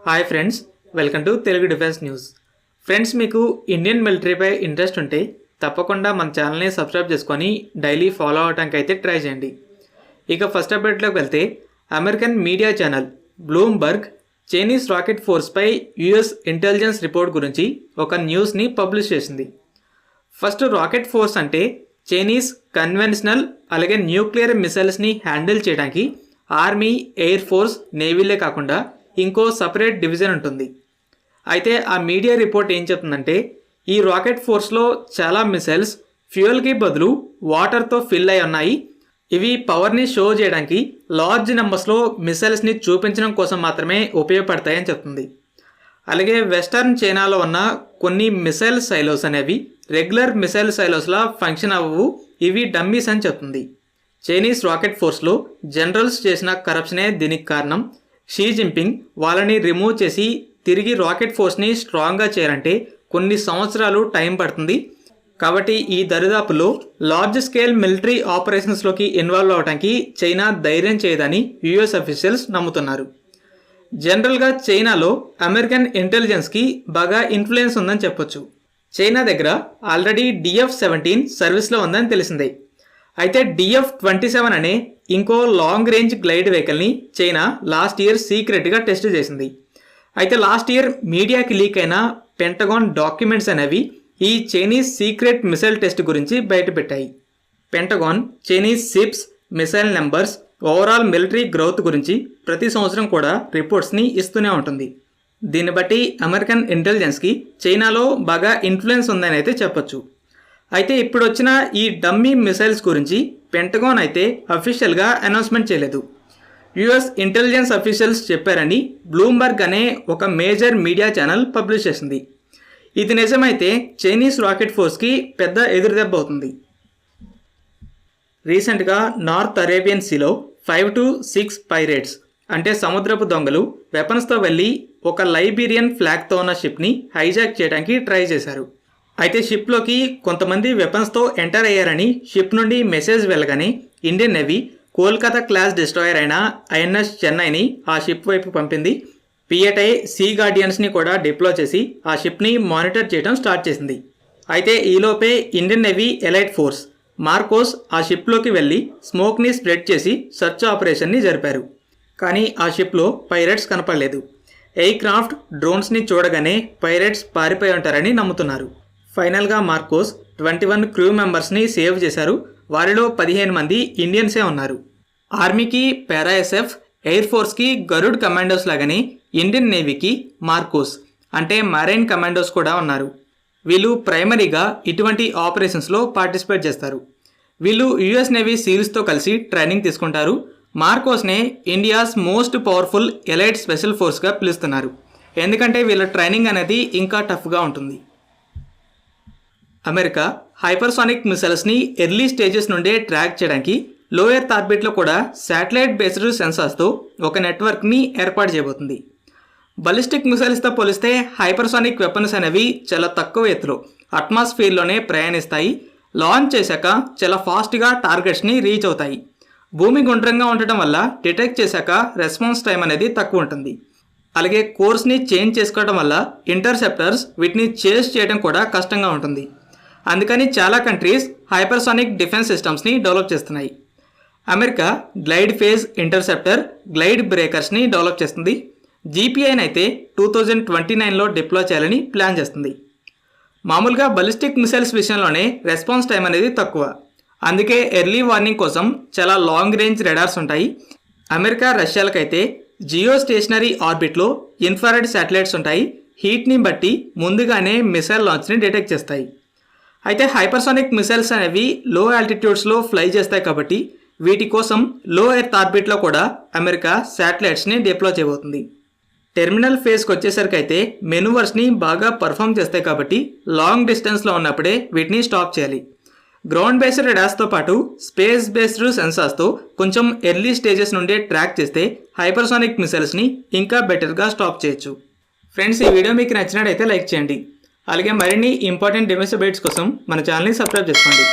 Hi friends, welcome to Telugu defence news. Friends, మీకు Indian మిలిటరీపై interest ఉంటే తప్పకుండా మన ఛానల్ని సబ్స్క్రైబ్ చేసుకొని డైలీ ఫాలో అవడానికి అయితే ట్రై చేయండి. ఇక ఫస్ట్ అప్డేట్లోకి వెళ్తే, American media channel Bloomberg Chinese rocket ఫోర్స్పై యుఎస్ ఇంటెలిజెన్స్ రిపోర్ట్ గురించి ఒక న్యూస్ని పబ్లిష్ చేసింది. ఫస్ట్, రాకెట్ ఫోర్స్ అంటే చైనీస్ కన్వెన్షనల్ అలాగే న్యూక్లియర్ మిసైల్స్ని హ్యాండిల్ చేయడానికి ఆర్మీ, ఎయిర్ ఫోర్స్, నేవీలే కాకుండా ఇంకో సపరేట్ డివిజన్ ఉంటుంది. అయితే ఆ మీడియా రిపోర్ట్ ఏం చెప్తుందంటే, ఈ రాకెట్ ఫోర్స్లో చాలా మిసైల్స్ ఫ్యూయల్కి బదులు వాటర్తో ఫిల్ అయి ఉన్నాయి. ఇవి పవర్ని షో చేయడానికి లార్జ్ నెంబర్స్లో మిసైల్స్ని చూపించడం కోసం మాత్రమే ఉపయోగపడతాయని చెప్తుంది. అలాగే వెస్టర్న్ చైనాలో ఉన్న కొన్ని మిసైల్ సైలోస్ అనేవి రెగ్యులర్ మిసైల్ సైలోస్లా ఫంక్షన్ అవ్వవు, ఇవి డమ్మీస్ అని చెప్తుంది. చైనీస్ రాకెట్ ఫోర్స్లో జనరల్స్ చేసిన కరప్షనే దీనికి కారణం. షీ జిన్పింగ్ వాళ్ళని రిమూవ్ చేసి తిరిగి రాకెట్ ఫోర్స్ని స్ట్రాంగ్గా చేయాలంటే కొన్ని సంవత్సరాలు టైం పడుతుంది. కాబట్టి ఈ దరిదాపులో లార్జ్ స్కేల్ మిలిటరీ ఆపరేషన్స్లోకి ఇన్వాల్వ్ అవడానికి చైనా ధైర్యం చేయదని యుఎస్ అఫీషియల్స్ నమ్ముతున్నారు. జనరల్గా చైనాలో అమెరికన్ ఇంటెలిజెన్స్కి బాగా ఇన్ఫ్లుయెన్స్ ఉందని చెప్పొచ్చు. చైనా దగ్గర ఆల్రెడీ DF-17 సర్వీస్లో ఉందని తెలిసిందే. అయితే DF-27 అనే ఇంకో లాంగ్ రేంజ్ గ్లైడ్ వెహికల్ని చైనా లాస్ట్ ఇయర్ సీక్రెట్గా టెస్ట్ చేసింది. అయితే లాస్ట్ ఇయర్ మీడియాకి లీక్ అయిన పెంటగాన్ డాక్యుమెంట్స్ అనేవి ఈ చైనీస్ సీక్రెట్ మిసైల్ టెస్ట్ గురించి బయటపెట్టాయి. Pentagon Chinese ships, missile numbers, overall military growth గురించి ప్రతి సంవత్సరం కూడా రిపోర్ట్స్ని ఇస్తూనే ఉంటుంది. దీన్ని బట్టి అమెరికన్ ఇంటెలిజెన్స్కి చైనాలో బాగా ఇన్ఫ్లుయెన్స్ ఉందని అయితే చెప్పొచ్చు. అయితే ఇప్పుడు వచ్చిన ఈ డమ్మీ మిసైల్స్ గురించి పెంటగాన్ అయితే అఫీషియల్గా అనౌన్స్మెంట్ చేయలేదు. యుఎస్ ఇంటెలిజెన్స్ అఫీషియల్స్ చెప్పారని బ్లూంబర్గ్ అనే ఒక మేజర్ మీడియా ఛానల్ పబ్లిష్ చేసింది. ఇది నిజమైతే చైనీస్ రాకెట్ ఫోర్స్కి పెద్ద ఎదురుదెబ్బ అవుతుంది. రీసెంట్గా నార్త్ అరేబియన్ సీలో 5 to 6 పైరేట్స్ అంటే సముద్రపు దొంగలు వెపన్స్తో వెళ్ళి ఒక లైబీరియన్ ఫ్లాగ్తో ఉన్న షిప్ని హైజాక్ చేయడానికి ట్రై చేశారు. అయితే షిప్లోకి కొంతమంది వెపన్స్తో ఎంటర్ అయ్యారని షిప్ నుండి మెసేజ్ వెళ్ళగానే Indian navy Kolkata class destroyer అయిన INS చెన్నైని ఆ షిప్ వైపు పంపింది. PATI సీ గార్డియన్స్ని కూడా డిప్లో చేసి ఆ షిప్ని మానిటర్ చేయడం స్టార్ట్ చేసింది. అయితే ఈలోపే Indian navy elite force MARCOS ఆ షిప్లోకి వెళ్ళి స్మోక్ని స్ప్రెడ్ చేసి సర్చ్ ఆపరేషన్ని జరిపారు. కానీ ఆ షిప్లో పైరేట్స్ కనపడలేదు. ఎయిర్ క్రాఫ్ట్, డ్రోన్స్ని చూడగానే పైరేట్స్ పారిపోయి ఉంటారని నమ్ముతున్నారు. ఫైనల్గా మార్కోస్ 21 క్రూ మెంబర్స్ని సేవ్ చేశారు. వారిలో 15 మంది ఇండియన్సే ఉన్నారు. ఆర్మీకి పారాఎస్ఎఫ్, ఎయిర్ ఫోర్స్కి గరుడ్ కమాండోస్ లాగానే ఇండియన్ నేవీకి మార్కోస్ అంటే మెరైన్ కమాండోస్ కూడా ఉన్నారు. వీళ్ళు ప్రైమరీగా ఇటువంటి ఆపరేషన్స్లో పార్టిసిపేట్ చేస్తారు. వీళ్ళు యుఎస్ నేవీ సీల్స్తో కలిసి ట్రైనింగ్ తీసుకుంటారు. మార్కోస్నే India's most powerful elite special ఫోర్స్గా పిలుస్తున్నారు. ఎందుకంటే వీళ్ళ ట్రైనింగ్ అనేది ఇంకా టఫ్గా ఉంటుంది. అమెరికా హైపర్సానిక్ మిసైల్స్ని ఎర్లీ స్టేజెస్ నుండే ట్రాక్ చేయడానికి లో ఎర్త్ ఆర్బిట్లో కూడా శాటిలైట్ బేస్డ్ సెన్సార్స్తో ఒక నెట్వర్క్ని ఏర్పాటు చేయబోతుంది. బలిస్టిక్ మిసైల్స్తో పోలిస్తే హైపర్సానిక్ వెపన్స్ అనేవి చాలా తక్కువ ఎత్తులో అట్మాస్ఫియర్లోనే ప్రయాణిస్తాయి. లాంచ్ చేశాక చాలా ఫాస్ట్గా టార్గెట్స్ని రీచ్ అవుతాయి. భూమి గుండ్రంగా ఉండటం వల్ల డిటెక్ట్ చేశాక రెస్పాన్స్ టైం అనేది తక్కువ ఉంటుంది. అలాగే కోర్స్ని చేంజ్ చేసుకోవడం వల్ల ఇంటర్సెప్టర్స్ వీటిని చేజ్ చేయడం కూడా కష్టంగా ఉంటుంది. అందుకని చాలా కంట్రీస్ హైపర్సానిక్ డిఫెన్స్ సిస్టమ్స్ని డెవలప్ చేస్తున్నాయి. America glide phase interceptor, glide బ్రేకర్స్ని డెవలప్ చేస్తుంది. GPIని అయితే 2029లో డిప్లాయ్ చేయాలని ప్లాన్ చేస్తుంది. మామూలుగా బలిస్టిక్ మిసైల్స్ విషయంలోనే రెస్పాన్స్ టైం అనేది తక్కువ. అందుకే ఎర్లీ వార్నింగ్ కోసం చాలా లాంగ్ రేంజ్ రెడార్స్ ఉంటాయి. అమెరికా, రష్యాలకైతే జియో స్టేషనరీ ఆర్బిట్లో ఇన్ఫ్రారెడ్ శాటిలైట్స్ ఉంటాయి. హీట్ని బట్టి ముందుగానే మిసైల్ లాంచ్ని డిటెక్ట్ చేస్తాయి. అయితే హైపర్సానిక్ మిసైల్స్ అనేవి లో ఆల్టిట్యూడ్స్లో ఫ్లై చేస్తాయి కాబట్టి వీటి కోసం లో ఎర్త్ ఆర్బిట్లో కూడా అమెరికా శాటిలైట్స్ని డిప్లాయ్ చేయబోతుంది. టెర్మినల్ ఫేజ్కి వచ్చేసరికి అయితే మెనూవర్స్ని బాగా పర్ఫామ్ చేస్తాయి కాబట్టి లాంగ్ డిస్టెన్స్లో ఉన్నప్పుడే వీటిని స్టాప్ చేయాలి. గ్రౌండ్ బేస్డ్ రెడార్స్తో పాటు స్పేస్ బేస్డ్ సెన్సార్స్తో కొంచెం ఎర్లీ స్టేజెస్ నుండే ట్రాక్ చేస్తే హైపర్సానిక్ మిసైల్స్ని ఇంకా బెటర్గా స్టాప్ చేయొచ్చు. ఫ్రెండ్స్, ఈ వీడియో మీకు నచ్చినట్టయితే లైక్ చేయండి. అలాగే మరిన్ని ఇంపార్టెంట్ డిఫెన్స్ అప్డేట్స్ కోసం మన ఛానల్ని సబ్స్క్రైబ్ చేసుకోండి.